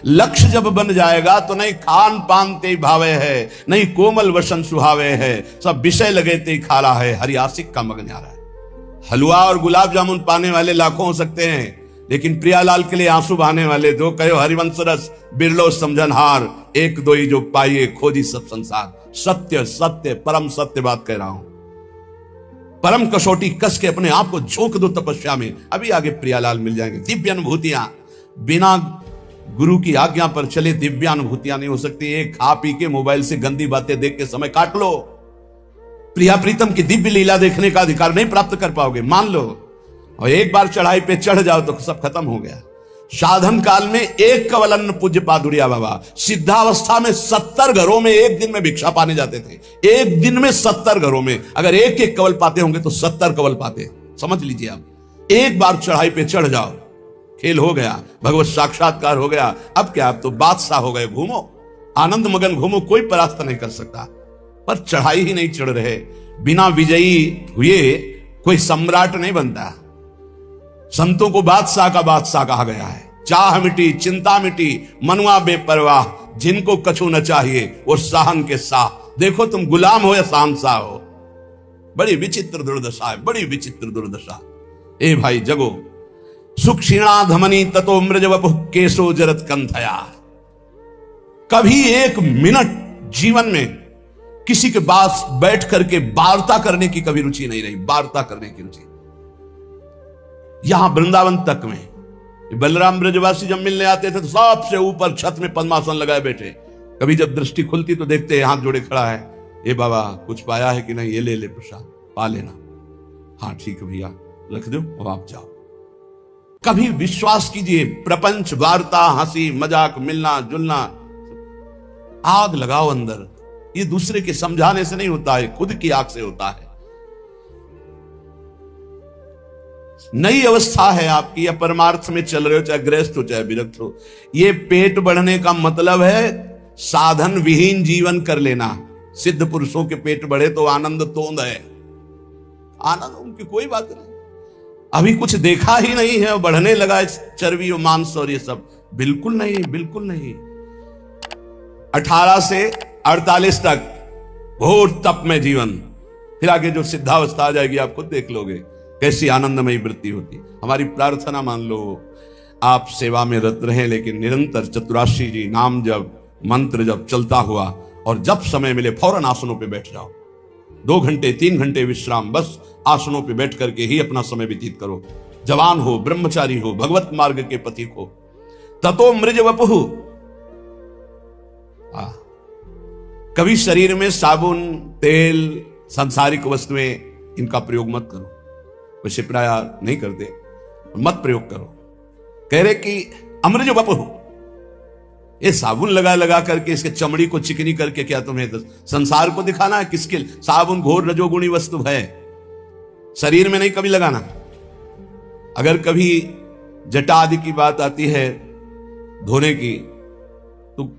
लक्ष्य जब बन जाएगा तो नहीं खान पान ते भावे है, नहीं कोमल वसन सुहावे है, सब विषय लगे ते खाला है, हरियासिक का मगन आ रहा है। हलवा और गुलाब जामुन पाने वाले लाखों हो सकते हैं, लेकिन प्रियालाल के लिए आंसू बहाने वाले दो कहो हरिवंश रस बिरलो समझनहार, एक दो ही जो पाइए खोजी सब संसार। सत्य सत्य परम सत्य बात कह रहा हूं। परम कसौटी कस के अपने आप को झोंक दो तपस्या में, अभी आगे प्रियालाल मिल जाएंगे। दिव्य अनुभूतियां, बिना गुरु की आज्ञा पर चले दिव्य अनुभूतियां नहीं हो सकती। एक खा पी के मोबाइल से गंदी बातें देख के समय काट लो, प्रिया प्रीतम की दिव्य लीला देखने का अधिकार नहीं प्राप्त कर पाओगे, मान लो। और एक बार चढ़ाई पे चढ़ जाओ तो सब खत्म हो गया। साधन काल में एक कवल अन्न पूज्य पादुरिया बाबा, सिद्धावस्था में 70 घरों में एक दिन में भिक्षा पाने जाते थे। एक दिन में 70 घरों में, अगर एक एक कवल पाते होंगे तो 70 कवल पाते। समझ लीजिए आप, एक बार चढ़ाई पे चढ़ जाओ, खेल हो गया, भगवत साक्षात्कार हो गया। अब क्या, अब तो बादशाह हो गए, घूमो आनंद मगन घूमो, कोई परास्त नहीं कर सकता। पर चढ़ाई ही नहीं चढ़ रहे। बिना विजयी हुए कोई सम्राट नहीं बनता। संतों को बादशाह का बादशाह कहा गया है। चाह मिटी चिंता मिटी मनुआ बेपरवाह, जिनको कछु न चाहिए वो साहन के साह। देखो तुम गुलाम हो या शाहनशाह हो। बड़ी विचित्र दुर्दशा है, बड़ी विचित्र दुर्दशा। ए भाई जगो, सुख क्षीणा धमनी ततो मृज वपुः केशो जरत कंथया। कभी एक मिनट जीवन में किसी के पास बैठ करके वार्ता करने की कभी रुचि नहीं रही, वार्ता करने की रुचि। यहां वृंदावन तक में बलराम ब्रजवासी जब मिलने आते थे तो सबसे ऊपर छत में पद्मासन लगाए बैठे। कभी जब दृष्टि खुलती तो देखते हाथ जोड़े खड़ा है, ये बाबा कुछ पाया है कि नहीं, ये ले ले प्रसाद, पा लेना। हाँ ठीक है भैया, रख दो अब आप जाओ। कभी विश्वास कीजिए, प्रपंच वार्ता हंसी मजाक मिलना जुलना, आग लगाओ अंदर। ये दूसरे के समझाने से नहीं होता है, खुद की आग से होता है। नई अवस्था है आपकी, या परमार्थ में चल रहे हो, चाहे गृहस्थ हो चाहे विरक्त हो। ये पेट बढ़ने का मतलब है साधन विहीन जीवन कर लेना। सिद्ध पुरुषों के पेट बढ़े तो आनंद तोंद है, आनंद उनकी कोई बात नहीं। अभी कुछ देखा ही नहीं है, बढ़ने लगा चर्बी और मांस और ये सब, बिल्कुल नहीं, बिल्कुल नहीं। 18 से 48 तक घोर तप में जीवन, फिर आगे जो सिद्धावस्था आ जाएगी आप खुद देख लोगे कैसी आनंदमयी वृत्ति होती। हमारी प्रार्थना मान लो, आप सेवा में रत रहें, लेकिन निरंतर चतुराशी जी नाम जब मंत्र जब चलता हुआ, और जब समय मिले फौरन आसनों पे बैठ जाओ। 2 घंटे 3 घंटे विश्राम, बस आसनों पे बैठ करके ही अपना समय व्यतीत करो। जवान हो, ब्रह्मचारी हो, भगवत मार्ग के पथिक हो। ततो मृज वपुः, कभी शरीर में साबुन तेल सांसारिक वस्तुएं इनका प्रयोग मत करो। वैसे प्राय नहीं करते, मत प्रयोग करो। कह रहे कि अमृज वपुः, ये साबुन लगा लगा करके इसके चमड़ी को चिकनी करके क्या तुम्हें संसार को दिखाना है? किसके? साबुन घोर रजोगुणी वस्तु है, शरीर में नहीं कभी लगाना। अगर कभी जटा आदि की बात आती है धोने की, तो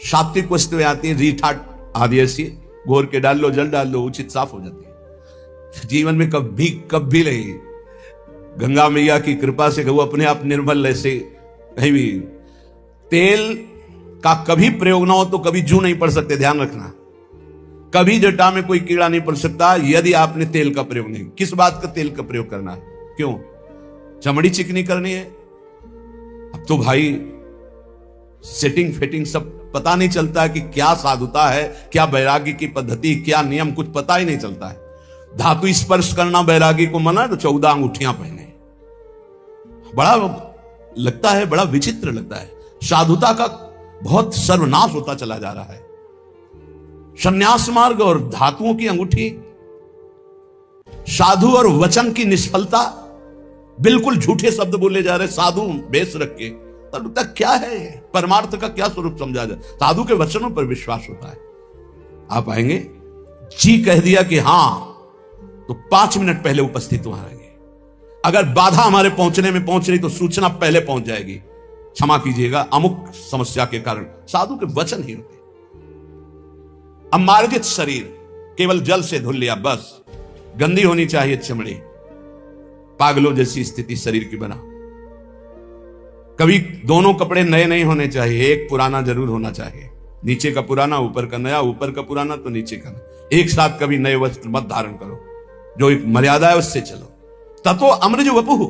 सात्विक वस्तुएं आती है, रीठाट आदि ऐसी घोर के डाल लो, जल डाल लो, उचित साफ हो जाती है। जीवन में कभी नहीं, गंगा मैया की कृपा से वो अपने आप निर्मल, ऐसे कहीं भी तेल का कभी प्रयोग ना हो तो कभी जू नहीं पड़ सकते, ध्यान रखना। कभी जटा में कोई कीड़ा नहीं पड़ सकता यदि आपने तेल का प्रयोग नहीं। किस बात का तेल का प्रयोग करना है? क्यों? चमड़ी चिकनी करनी है। अब तो भाई सेटिंग फिटिंग सब पता नहीं चलता कि क्या साधुता है, क्या वैराग्य की पद्धति, क्या नियम, कुछ पता ही नहीं चलता है। धातु स्पर्श करना वैरागी को मना, तो 14 अंगूठियां पहने। बड़ा लगता है, बड़ा विचित्र लगता है। साधुता का बहुत सर्वनाश होता चला जा रहा है। संन्यास मार्ग और धातुओं की अंगूठी, साधु और वचन की निष्फलता, बिल्कुल झूठे शब्द बोले जा रहे साधु बेस रख के। तक क्या है, परमार्थ का क्या स्वरूप समझा जाए? साधु के वचनों पर विश्वास होता है। आप आएंगे, जी कह दिया कि हां, तो 5 मिनट पहले उपस्थित वहां रहेंगे। अगर बाधा हमारे पहुंचने में पहुंच रही तो सूचना पहले पहुंच जाएगी, क्षमा कीजिएगा अमुक समस्या के कारण। साधु के वचन ही होते। अमार्गित शरीर केवल जल से धुल लिया बस, गंदी होनी चाहिए चमड़ी, पागलों जैसी स्थिति शरीर की बना। कभी दोनों कपड़े नए नहीं होने चाहिए, एक पुराना जरूर होना चाहिए। नीचे का पुराना, ऊपर का नया, ऊपर का पुराना तो नीचे का नया। एक साथ कभी नए वस्त्र मत धारण करो, जो एक मर्यादा है उससे चलो। ततो अमृज वपुः,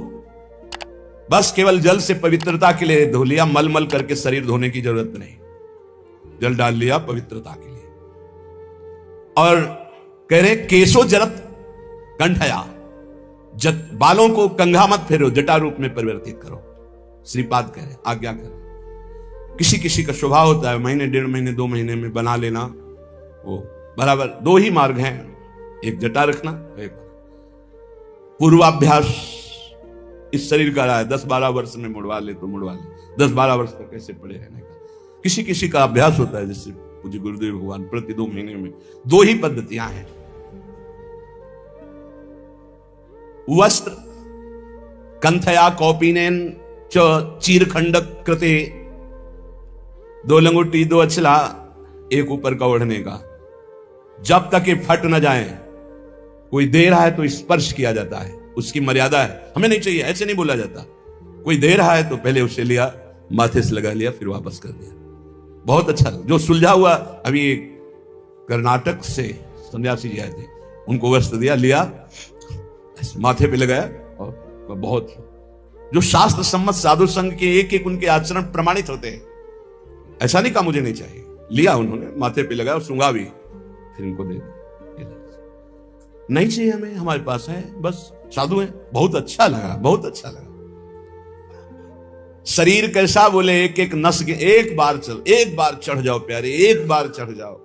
बस केवल जल से पवित्रता के लिए धो लिया, मल मल करके शरीर धोने की जरूरत नहीं, जल डाल लिया पवित्रता के लिए। और कह रहे केशो जरत कंठया, बालों को कंघा मत फेरो, जटा रूप में परिवर्तित करो। श्रीपाद कह रहे आज्ञा कर। किसी किसी का स्वभाव होता है महीने, 1.5 महीने, 2 महीने में बना लेना, वो बराबर। 2 ही मार्ग हैं, एक जटा रखना, एक पूर्वाभ्यास। इस शरीर का रहा है 10-12 वर्ष में मुड़वा ले तो मुड़वा ले, 10-12 वर्ष तक कैसे पड़े रहने का। किसी किसी का अभ्यास होता है, जैसे पूज्य गुरुदेव भगवान प्रति 2 महीने में। 2 ही पद्धतियां हैं। वस्त्र कंथया कौपीनेन च चीरखंडक कृते, 2 लंगोटी 2 अछला, एक ऊपर का ओढ़ने का, जब तक ये फट न जाए। कोई दे रहा है तो स्पर्श किया जाता है, उसकी मर्यादा है, हमें नहीं चाहिए, ऐसे नहीं बोला जाता। कोई दे रहा है तो पहले उसे लिया, माथे से लगा लिया, फिर वापस कर दिया। बहुत अच्छा। जो सुलझा हुआ, अभी एक कर्नाटक से सन्यासी जी आए थे, उनको वस्त्र दिया, लिया, माथे पे लगाया, और बहुत जो शास्त्र सम्मत साधु संघ के एक एक उनके आचरण प्रमाणित होते हैं। ऐसा नहीं कहा मुझे नहीं चाहिए, लिया उन्होंने, माथे पे लगाया और सूंघा भी, फिर उनको दे दिया। नहीं चाहिए हमें, हमारे पास है, बस साधु है। बहुत अच्छा लगा, बहुत अच्छा लगा। शरीर कैसा, बोले एक एक नस के, एक बार चढ़ जाओ प्यारे, एक बार चढ़ जाओ।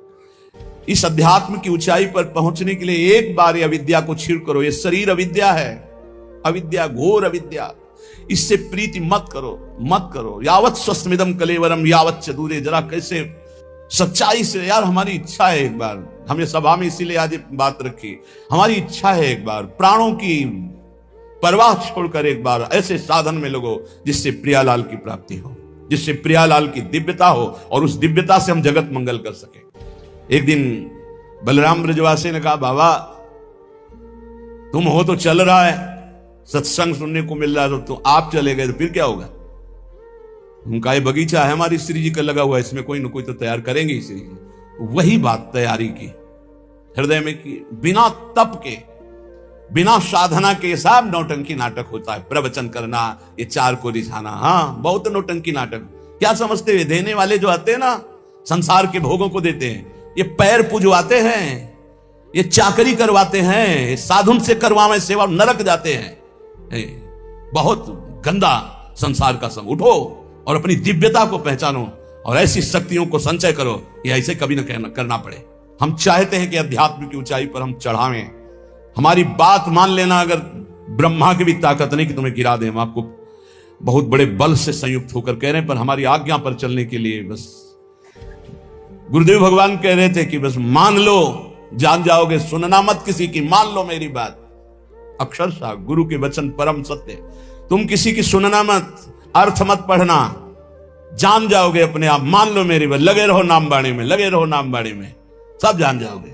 इस अध्यात्म की ऊंचाई पर पहुंचने के लिए एक बार ये अविद्या को छीड़ करो। ये शरीर अविद्या है, अविद्या, घोर अविद्या। इससे प्रीति मत करो, मत करो। यावत स्वस्मिदम कलेवरम यावत च दूरे। जरा कैसे सच्चाई से, यार हमारी इच्छा है एक बार, हमने सभा में इसीलिए आज बात रखी, हमारी इच्छा है एक बार प्राणों की परवाह छोड़कर एक बार ऐसे साधन में लगो जिससे प्रियालाल की प्राप्ति हो, जिससे प्रियालाल की दिव्यता हो, और उस दिव्यता से हम जगत मंगल कर सके। एक दिन बलराम ब्रजवासी ने कहा, बाबा तुम हो तो चल रहा है, सत्संग सुनने को मिल रहा है, तो आप चले गए तो फिर क्या होगा? उनका ये बगीचा है हमारी श्री जी का लगा हुआ है, इसमें कोई ना कोई तो तैयार करेंगे ही श्री जी। वही बात तैयारी की, हृदय में की, बिना तप के, बिना साधना के सब नौटंकी नाटक होता है। प्रवचन करना, ये 4 को रिझाना, हाँ बहुत नौटंकी नाटक। क्या समझते हुए, देने वाले जो आते हैं ना, संसार के भोगों को देते हैं, ये पैर पुजवाते हैं, ये चाकरी करवाते हैं, साधुन से करवावे सेवा, नरक जाते हैं। बहुत गंदा संसार का सम। उठो और अपनी दिव्यता को पहचानो और ऐसी शक्तियों को संचय करो, ये ऐसे कभी न करना पड़े। हम चाहते हैं कि अध्यात्म की ऊंचाई पर हम चढ़ावें। हमारी बात मान लेना, अगर ब्रह्मा की भी ताकत नहीं कि तुम्हें गिरा दें, हम आपको बहुत बड़े बल से संयुक्त होकर कह रहे हैं, पर हमारी आज्ञा पर चलने के लिए बस गुरुदेव भगवान कह रहे थे कि बस मान लो, जान जाओगे, सुनना मत किसी की, मान लो मेरी बात। अक्षरशः गुरु के वचन परम सत्य। तुम किसी की सुनना मत, अर्थ मत पढ़ना, जान जाओगे अपने आप, मान लो मेरी बात। लगे रहो नाम बाणी में, लगे रहो नाम बाणी में, सब जान जाओगे।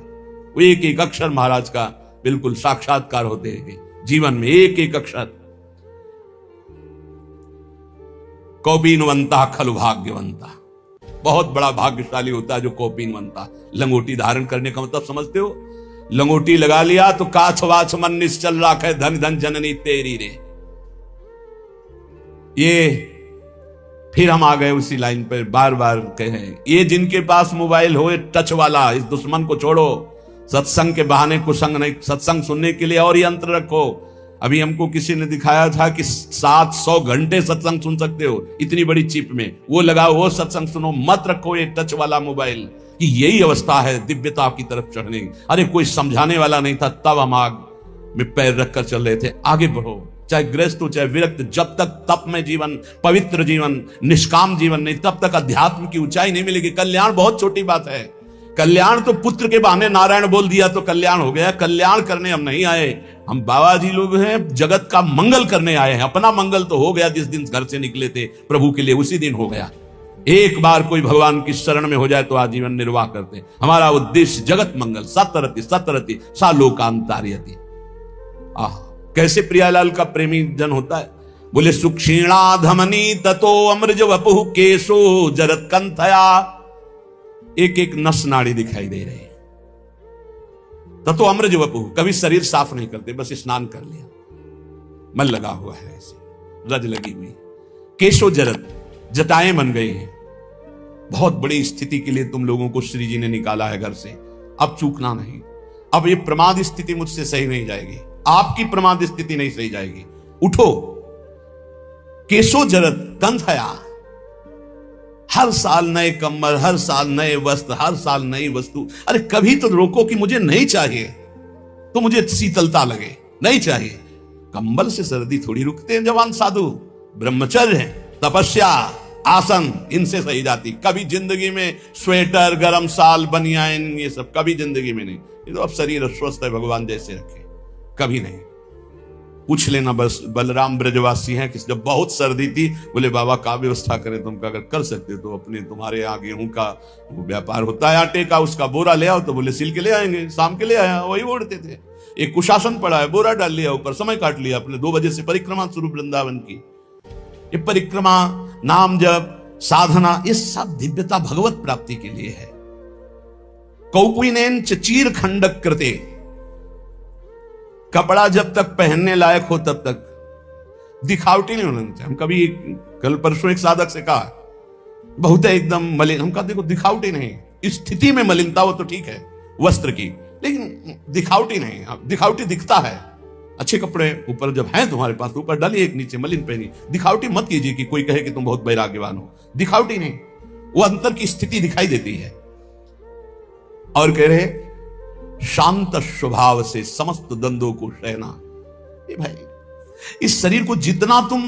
वो एक एक अक्षर महाराज का बिल्कुल साक्षात्कार होते हैं जीवन में, एक एक अक्षर। कौपीनवंता खलु भाग्यवंता, बहुत बड़ा भाग्यशाली होता है जो कौपीनवंता। लंगोटी धारण करने का मतलब समझते हो? लंगोटी लगा लिया तो काछ वाछ मन निश्चल राखे, धन धन जननी तेरी रे। ये फिर हम आ गए उसी लाइन पर, बार बार कहे, ये जिनके पास मोबाइल हो, टच वाला, इस दुश्मन को छोड़ो। सत्संग के बहाने कुसंग नहीं, सत्संग सुनने के लिए और यंत्र रखो। अभी हमको किसी ने दिखाया था कि 700 घंटे सत्संग सुन सकते हो इतनी बड़ी चिप में, वो लगाओ, वो सत्संग सुनो, मत रखो ये टच वाला मोबाइल। कि यही अवस्था है दिव्यता की तरफ चढ़ने की। अरे कोई समझाने वाला नहीं था, तब हम आग में पैर रखकर चल रहे थे। आगे बढ़ो, चाहे गृहस्थ हो चाहे विरक्त, जब तक तप में जीवन, पवित्र जीवन, निष्काम जीवन नहीं, तब तक अध्यात्म की ऊंचाई नहीं मिलेगी। कल्याण बहुत छोटी बात है। कल्याण तो पुत्र के बहाने नारायण बोल दिया तो कल्याण हो गया। कल्याण करने हम नहीं आए, हम बाबा जी लोग हैं, जगत का मंगल करने आए हैं। अपना मंगल तो हो गया, जिस दिन घर से निकले थे प्रभु के लिए, उसी दिन हो गया। एक बार कोई भगवान की शरण में हो जाए तो आजीवन निर्वाह करते। हमारा उद्देश्य जगत मंगल, सतरति सतरति सा लोकांतार्यति। कैसे प्रियालाल का प्रेमी जन होता है। बोले सुक्षीणा धमनी ततो अमृज वपुः केशो जरत कंथया। एक एक नस नाड़ी दिखाई दे रही है। ततो अमृज वपुः, कभी शरीर साफ नहीं करते, बस स्नान कर लिया, मन लगा हुआ है, ऐसे रज लगी हुई। केशो जरत, जटाएं बन गई हैं। बहुत बड़ी स्थिति के लिए तुम लोगों को श्री जी ने निकाला है घर से, अब चूकना नहीं। अब ये प्रमाद स्थिति मुझसे सही नहीं जाएगी, आपकी प्रमाद स्थिति नहीं सही जाएगी, उठो। केशो जरत कंथया, हर साल नए कम्बल, हर साल नए वस्त्र, हर साल नई वस्तु। अरे कभी तो रोको कि मुझे नहीं चाहिए, तो मुझे शीतलता लगे, नहीं चाहिए। कंबल से सर्दी थोड़ी रुकते हैं जवान साधु। ब्रह्मचर्य है, तपस्या, आसन, इनसे सही जाती। कभी जिंदगी में स्वेटर, गरम साल, बनियान, ये सब कभी जिंदगी में नहीं। ये तो अब शरीर स्वस्थ है, भगवान जैसे रखे, कभी नहीं। पूछ लेना बस, बलराम ब्रजवासी हैं कि जब बहुत सर्दी थी, बोले बाबा का व्यवस्था करें तुम, अगर कर सकते तो अपने, तुम्हारे यहाँ गेहूं का व्यापार होता है, आटे का, उसका बोरा ले आओ। तो बोले सिल के ले आएंगे, शाम के ले आया, वही ओढ़ते थे। एक कुशासन पड़ा है, बोरा डाल लिया ऊपर, समय काट लिया अपने। 2 बजे से परिक्रमा शुरू वृंदावन की। ये परिक्रमा, नाम जप, साधना, ये सब दिव्यता भगवत प्राप्ति के लिए है। कौकुनेन चीर खंडक कृते, कपड़ा जब तक पहनने लायक हो तब तक दिखावटी नहीं होना चाहिए। हम कभी कल परसों एक साधक से कहा, बहुत है एकदम मलिन, हम कहा देखो दिखावटी नहीं, स्थिति में मलिनता हो तो ठीक है वस्त्र की, लेकिन दिखावटी नहीं। दिखावटी दिखता है, अच्छे कपड़े ऊपर जब हैं तुम्हारे पास तो ऊपर डालिए, एक नीचे मलिन पहनी। दिखावटी मत कीजिए कि कोई कहे कि तुम बहुत वैराग्यवान हो, दिखावटी नहीं, वो अंतर की स्थिति दिखाई देती है। और कह रहे शांत स्वभाव से समस्त दंदों को सहना। ये भाई, इस शरीर को जितना तुम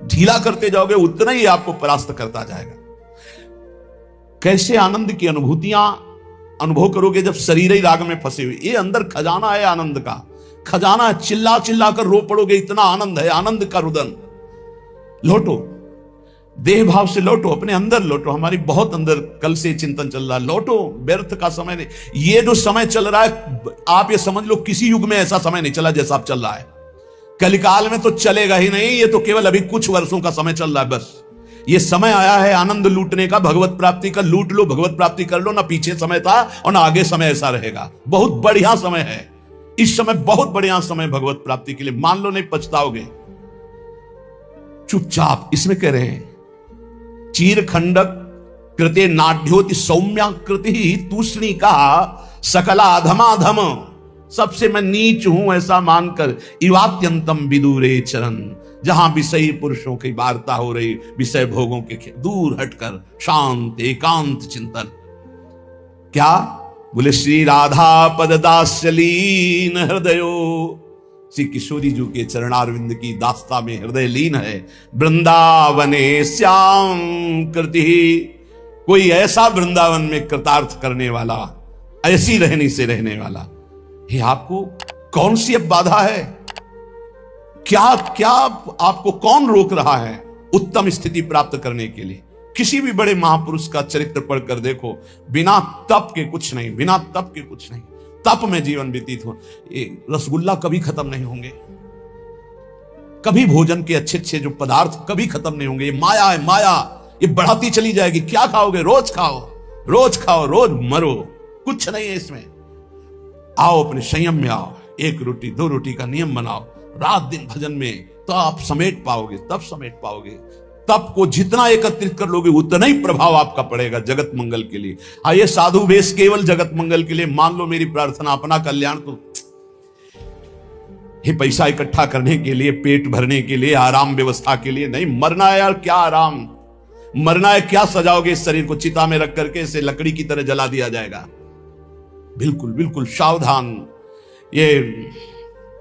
ढीला करते जाओगे उतना ही आपको परास्त करता जाएगा। कैसे आनंद की अनुभूतियां अनुभव करोगे जब शरीर ही राग में फंसे हुए। ये अंदर खजाना है आनंद का, खजाना है, चिल्ला चिल्ला कर रो पड़ोगे, इतना आनंद है, आनंद का रुदन। लौटो, देह भाव से लौटो, अपने अंदर लौटो। हमारी बहुत अंदर कल से चिंतन चल रहा है, लौटो, व्यर्थ का समय नहीं। ये जो समय चल रहा है, आप ये समझ लो किसी युग में ऐसा समय नहीं चला जैसा आप चल रहा है। कलिकाल में तो चलेगा ही नहीं, ये तो केवल अभी कुछ वर्षों का समय चल रहा है बस। ये समय आया है आनंद लूटने का, भगवत प्राप्ति का। लूट लो, भगवत प्राप्ति कर लो। ना पीछे समय था और ना आगे समय ऐसा रहेगा। बहुत बढ़िया समय है इस समय, बहुत बढ़िया समय भगवत प्राप्ति के लिए। मान लो नहीं पछताओगे। चुपचाप इसमें कह रहे हैं, चीर खंडक कृते नाड्योति सौम्याकृति तूष्णी का सकला अधमाधम। सबसे मैं नीच हूं ऐसा मानकर इवात्यंतम विदुरे चरण, जहां विषयी पुरुषों की वार्ता हो रही, विषय भोगों के दूर हटकर शांत एकांत चिंतन। क्या बोले, श्री राधा पद दास्यलीन हृदयो, श्री किशोरी जी के चरणारविंद की दास्ता में हृदय लीन है। वृंदावने श्याम कृति, कोई ऐसा वृंदावन में कृतार्थ करने वाला, ऐसी रहनी से रहने वाला। ये आपको कौन सी अब बाधा है? क्या क्या आपको कौन रोक रहा है उत्तम स्थिति प्राप्त करने के लिए? किसी भी बड़े महापुरुष का चरित्र पढ़कर देखो, बिना तप के कुछ नहीं, बिना तप के कुछ नहीं। तप में जीवन व्यतीत हो। ये रसगुल्ला कभी खत्म नहीं होंगे, कभी भोजन के अच्छे अच्छे जो पदार्थ कभी खत्म नहीं होंगे। ये माया है, माया, ये बढ़ाती चली जाएगी। क्या खाओगे? रोज खाओ, रोज खाओ, रोज मरो, कुछ नहीं है इसमें। आओ अपने संयम में आओ, 1 रोटी 2 रोटी का नियम बनाओ, रात दिन भजन में, तो आप समेट पाओगे, तब समेट पाओगे। तप को जितना एकत्रित कर लोगे उतना ही प्रभाव आपका पड़ेगा जगत मंगल के लिए। ये साधु वेश केवल जगत मंगल के लिए। मान लो मेरी प्रार्थना, अपना कल्याण तो ये पैसा इकट्ठा करने के लिए, पेट भरने के लिए, आराम व्यवस्था के लिए नहीं। मरना है यार, क्या आराम, मरना है। क्या सजाओगे इस शरीर को? चिता में रख करके इसे लकड़ी की तरह जला दिया जाएगा। बिल्कुल बिल्कुल सावधान। ये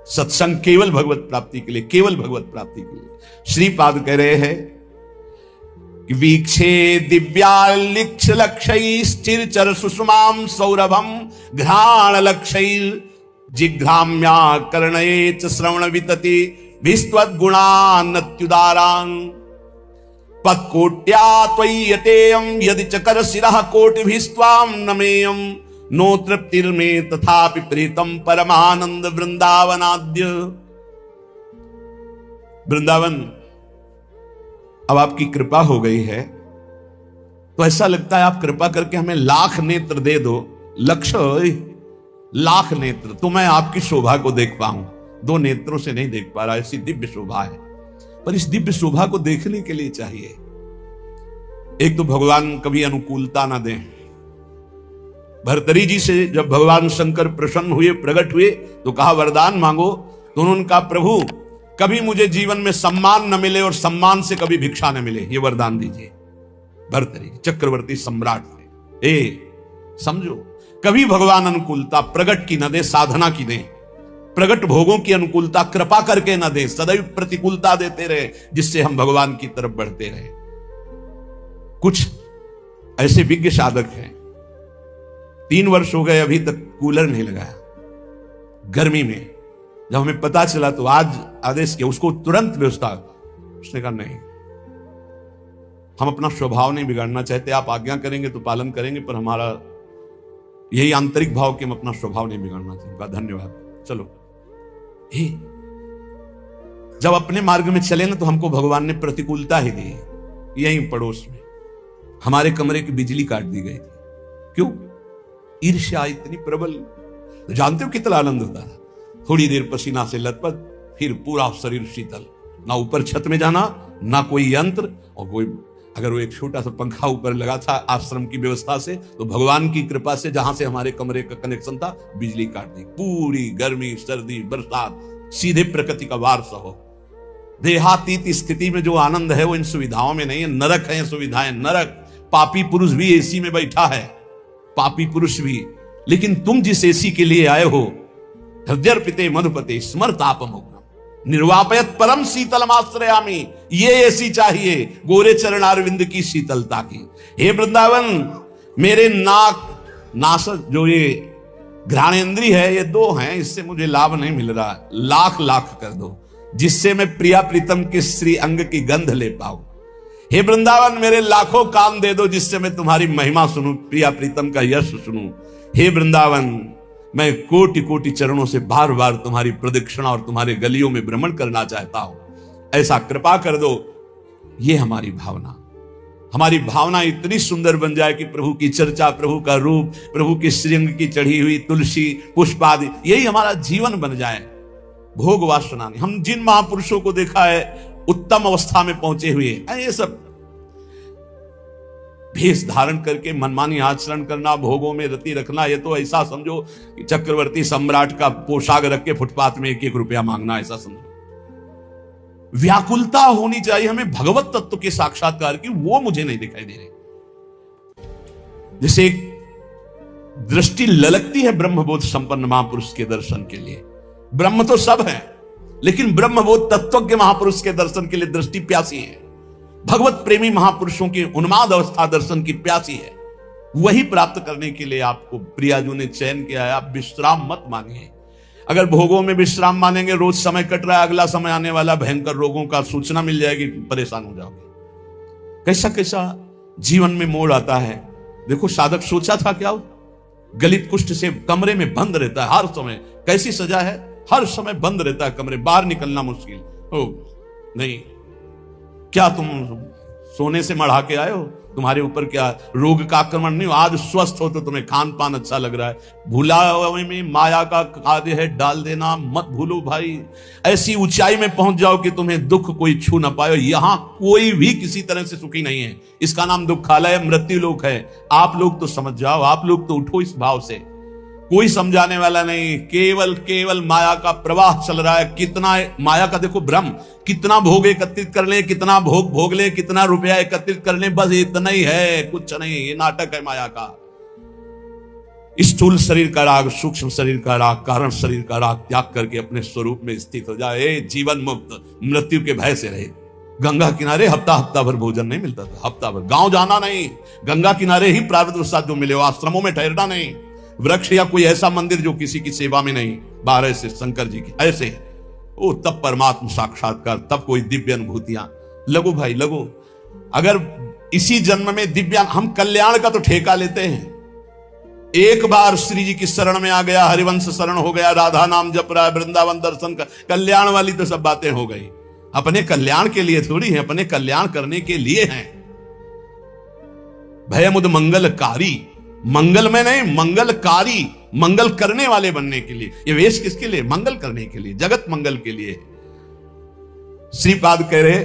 सत्संग केवल भगवत प्राप्ति के लिए, केवल भगवत प्राप्ति के लिए। श्रीपाद कह रहे हैं कि वीक्षे दिव्यालिक्ष लक्षै स्थिर चर सुषमाम सौरभम घ्राण लक्षैर जिघ्राम्या कर्णये च श्रवण वितति विस्त्वद गुणान्नत्युदारां पत्कोट्या त्वय्यतेयं यदि चकर शिरः कोटिभिस्त्वां नमेयं नो तृप्तिर्मे तथापि प्रीतम परमानंद वृंदावनाद्य। वृंदावन अब आपकी कृपा हो गई है तो ऐसा लगता है आप कृपा करके हमें लाख नेत्र दे दो, लक्ष्य लाख नेत्र तो मैं आपकी शोभा को देख पाऊं। 2 नेत्रों से नहीं देख पा रहा, ऐसी दिव्य शोभा है। पर इस दिव्य शोभा को देखने के लिए चाहिए एक तो भगवान कभी अनुकूलता ना दें। भर्तरी जी से जब भगवान शंकर प्रसन्न हुए, प्रकट हुए, तो कहा वरदान मांगो। तो उन्होंने कहा प्रभु कभी मुझे जीवन में सम्मान न मिले और सम्मान से कभी भिक्षा न मिले, ये वरदान दीजिए। भर्तरी चक्रवर्ती सम्राट थे। समझो, कभी भगवान अनुकूलता प्रगट की न दे, साधना की दे, प्रगट भोगों की अनुकूलता कृपा करके न दे, सदैव प्रतिकूलता देते रहे जिससे हम भगवान की तरफ बढ़ते रहे। कुछ ऐसे विज्ञ साधक हैं 3 वर्ष हो गए अभी तक कूलर नहीं लगाया। गर्मी में जब हमें पता चला तो आज आदेश किया, उसको तुरंत व्यवस्था। उसने कहा नहीं, हम अपना स्वभाव नहीं बिगाड़ना चाहते, आप आज्ञा करेंगे तो पालन करेंगे, पर हमारा यही आंतरिक भाव कि हम अपना स्वभाव नहीं बिगाड़ना चाहते। कहा धन्यवाद, चलो। हे, जब अपने मार्ग में चले ना तो हमको भगवान ने प्रतिकूलता ही दी। यहीं पड़ोस में हमारे कमरे की बिजली काट दी गई थी। क्यों? ईर्ष्या इतनी प्रबल। तो जानते हो कितना आनंद होता था? थोड़ी देर पसीना से लथपथ, फिर पूरा शरीर शीतल, ना ऊपर छत में जाना, ना कोई यंत्र, और कोई अगर वो एक छोटा सा पंखा ऊपर लगा था आश्रम की व्यवस्था से, तो भगवान की कृपा से जहां से हमारे कमरे का कनेक्शन था बिजली काट दी। पूरी गर्मी, सर्दी, बरसात सीधे प्रकृति का वार सहो। देहातीत स्थिति में जो आनंद है वो इन सुविधाओं में नहीं है। नरक है सुविधाएं, नरक। पापी पुरुष भी एसी में बैठा है, पापी पुरुष भी। लेकिन तुम जिस एसी के लिए आए हो, हृदयर्पिते मधुपते स्मरतापमुग्नम निर्वापयत परम शीतलमाश्रयामि, ये एसी चाहिए गोरे चरण अरविंद की शीतलता की। हे वृंदावन, मेरे नासक जो ये घ्राणेन्द्रिय है, ये 2 हैं, इससे मुझे लाभ नहीं मिल रहा। लाख लाख कर दो जिससे मैं प्रिया प्रीतम के श्री अंग की गंध ले पाऊं। हे वृंदावन, मेरे लाखों कान दे दो जिससे मैं तुम्हारी महिमा सुनूं, प्रिया प्रीतम का यश सुनूं। हे वृंदावन, मैं कोटि कोटि चरणों से बार बार तुम्हारी प्रदक्षिणा और तुम्हारे गलियों में भ्रमण करना चाहता हूं, ऐसा कृपा कर दो। ये हमारी भावना इतनी सुंदर बन जाए कि प्रभु की चर्चा, प्रभु का रूप, प्रभु के श्रीअंग की चढ़ी हुई तुलसी पुष्प आदि, यही हमारा जीवन बन जाए। भोग वासना नहीं। हम जिन महापुरुषों को देखा है उत्तम अवस्था में पहुंचे हुए, ये सब भेष धारण करके मनमानी आचरण करना, भोगों में रति रखना, ये तो ऐसा समझो कि चक्रवर्ती सम्राट का पोशाक रख के फुटपाथ में 1-1 रुपया मांगना, ऐसा समझो। व्याकुलता होनी चाहिए हमें भगवत तत्व के साक्षात्कार की, वो मुझे नहीं दिखाई दे रही। जैसे एक दृष्टि ललकती है ब्रह्मबोध संपन्न महापुरुष के दर्शन के लिए। ब्रह्म तो सब है, लेकिन ब्रह्मबोध तत्वज्ञ महापुरुष के दर्शन के लिए दृष्टि प्यासी है। भगवत प्रेमी महापुरुषों की उन्माद अवस्था दर्शन की प्यासी है। वही प्राप्त करने के लिए आपको प्रियाजू ने चयन किया है। आप विश्राम मत मानिए। अगर भोगों में विश्राम मानेंगे, रोज समय कट रहा है, अगला समय आने वाला भयंकर रोगों का सूचना मिल जाएगी, परेशान हो जाओगे। कैसा कैसा जीवन में मोड़ आता है। देखो, साधक सोचा था क्या, गलित कुष्ठ से कमरे में बंद रहता है हर समय। कैसी सजा है, हर समय बंद रहता है कमरे, बाहर निकलना मुश्किल। ओ नहीं, क्या तुम सोने से मढ़ा के आए हो? तुम्हारे ऊपर क्या रोग का आक्रमण नहीं हो? आज स्वस्थ हो तो तुम्हें खान पान अच्छा लग रहा है। भुलावे में माया का खाद्य है डाल देना, मत भूलो भाई। ऐसी ऊंचाई में पहुंच जाओ कि तुम्हें दुख कोई छू ना पाए। यहां कोई भी किसी तरह से सुखी नहीं है। इसका नाम दुखालय, मृत्यु लोक है। आप लोग तो समझ जाओ, आप लोग तो उठो इस भाव से। कोई समझाने वाला नहीं, केवल माया का प्रवाह चल रहा है। कितना माया का देखो भ्रम, कितना भोग एकत्रित कर ले, कितना भोग भोग ले, कितना रुपया एकत्रित कर ले, बस इतना ही है, कुछ नहीं। ये नाटक है माया का। स्थूल शरीर का राग, सूक्ष्म शरीर का राग, कारण शरीर का राग त्याग करके अपने स्वरूप में स्थित हो जाए। जीवन मुक्त, मृत्यु के भय से रहे। गंगा किनारे हफ्ता भर भोजन नहीं मिलता था, हफ्ता भर। गांव जाना नहीं, गंगा किनारे ही प्रारब्ध साथ जो मिले, आश्रमों में ठहरना नहीं। वृक्ष या कोई ऐसा मंदिर जो किसी की सेवा में नहीं, 12 से शंकर जी की ऐसे, ओ तब परमात्मा साक्षात्कार, तब कोई दिव्य अनुभूतियां। लगो भाई लगो। अगर इसी जन्म में दिव्य, हम कल्याण का तो ठेका लेते हैं। एक बार श्री जी की शरण में आ गया, हरिवंश शरण हो गया, राधा नाम जप रहा है, वृंदावन दर्शन का, कल्याण वाली तो सब बातें हो गई। अपने कल्याण के लिए थोड़ी है, अपने कल्याण करने के लिए हैं। भयमुद मंगलकारी, मंगल में नहीं, मंगलकारी, मंगल करने वाले बनने के लिए। ये वेश किसके लिए? मंगल करने के लिए, जगत मंगल के लिए। श्रीपाद कह रहे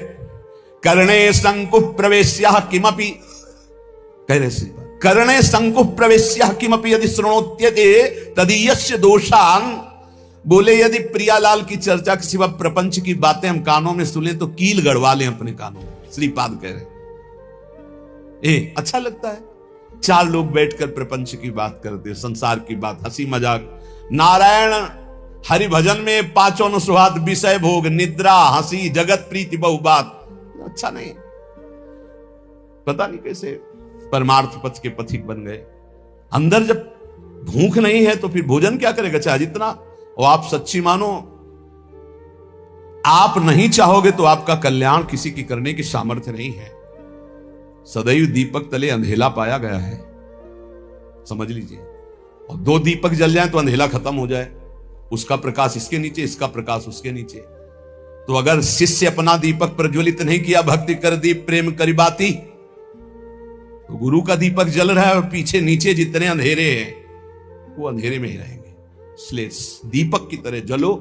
कर्णे शंकु प्रवेश्य किमपि, कह रहे श्रीपाद कर्णे शंकु प्रवेश्य किमपि यदि श्रृणोत्यते तदीयस्य दोषान। बोले यदि प्रियालाल की चर्चा के सिवा प्रपंच की बातें हम कानों में सुने तो कील गड़वा लें अपने कानों में। श्रीपाद कह रहे अच्छा लगता है, चार लोग बैठकर प्रपंच की बात करते, संसार की बात, हंसी मजाक। नारायण हरि भजन में पांचों अनुस्वाद, विषय भोग, निद्रा, हंसी, जगत प्रीति, बहु बात। अच्छा नहीं, पता नहीं कैसे परमार्थ पथ के पथिक बन गए। अंदर जब भूख नहीं है तो फिर भोजन क्या करेगा, चाहे जितना। और आप सच्ची मानो, आप नहीं चाहोगे तो आपका कल्याण किसी की करने की सामर्थ्य नहीं है। सदैव दीपक तले अंधेला पाया गया है, समझ लीजिए। और दो दीपक जल जाए तो अंधेला खत्म हो जाए, उसका प्रकाश इसके नीचे, इसका प्रकाश उसके नीचे। तो अगर शिष्य अपना दीपक प्रज्वलित नहीं किया, भक्ति कर दीप प्रेम करी बाती, तो गुरु का दीपक जल रहा है और पीछे नीचे जितने अंधेरे हैं वो अंधेरे में ही रहेंगे। इसलिए दीपक की तरह जलो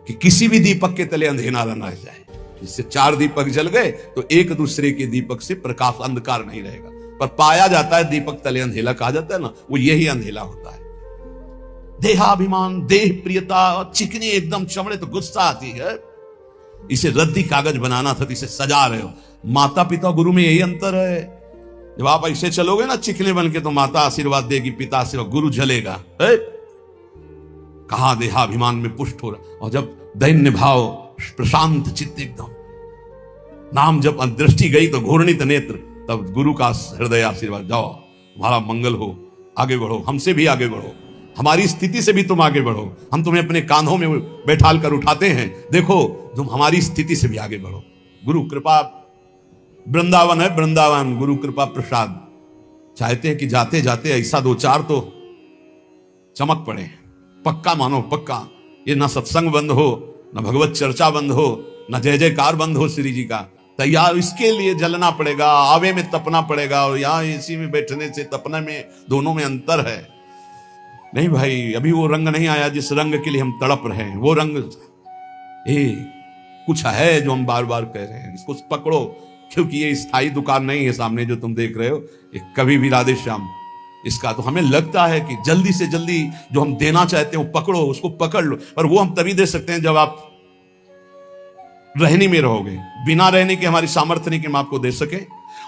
कि किसी भी दीपक के तले अंधेरा न रह जाए। जिससे चार दीपक जल गए तो एक दूसरे के दीपक से प्रकाश, अंधकार नहीं रहेगा। पर पाया जाता है दीपक तले अंधेला कहा जाता है ना, वो यही अंधेला होता है। देहाभिमान, देह प्रियता, चिकनी एकदम चमड़े तो गुस्सा आती है। इसे रद्दी कागज बनाना था तो इसे सजा रहे हो। माता पिता गुरु में यही अंतर है। जब आप ऐसे चलोगे ना चिकने बन के तो माता आशीर्वाद देगी, पिता आशीर्वाद, गुरु जलेगा। कहां देहाभिमान में पुष्ट हो रहा। और जब दैन्य भाव, प्रशांत चित्त एकदम, नाम जब दृष्टि गई तो घूर्णित नेत्र, तब गुरु का हृदय आशीर्वाद, जाओ तुम्हारा मंगल हो, आगे बढ़ो, हमसे भी आगे बढ़ो, हमारी स्थिति से भी तुम आगे बढ़ो, हम तुम्हें अपने कांधों में बैठाल कर उठाते हैं, देखो तुम हमारी स्थिति से भी आगे बढ़ो। गुरु कृपा, वृंदावन है वृंदावन, गुरु कृपा प्रसाद। चाहते हैं कि जाते जाते ऐसा दो चार तो चमक पड़े, पक्का मानो, पक्का। ये ना सत्संग बंद हो, ना भगवत चर्चा बंद हो, ना जय जयकार बंद हो श्री जी का। तैयार इसके लिए जलना पड़ेगा, आवे में तपना पड़ेगा। और यहां एसी में बैठने से तपने में, दोनों में अंतर है। नहीं भाई, अभी वो रंग नहीं आया जिस रंग के लिए हम तड़प रहे हैं। वो रंग कुछ है जो हम बार बार कह रहे हैं, इसको पकड़ो। क्योंकि ये स्थायी दुकान नहीं है सामने जो तुम देख रहे हो, ये कभी भी राधे श्याम इसका। तो हमें लगता है कि जल्दी से जल्दी जो हम देना चाहते हैं वो पकड़ो, उसको पकड़ लो। पर वो हम तभी दे सकते हैं जब आप रहने में रहोगे। बिना रहने के हमारी सामर्थ्य नहीं कि हम आपको दे सके,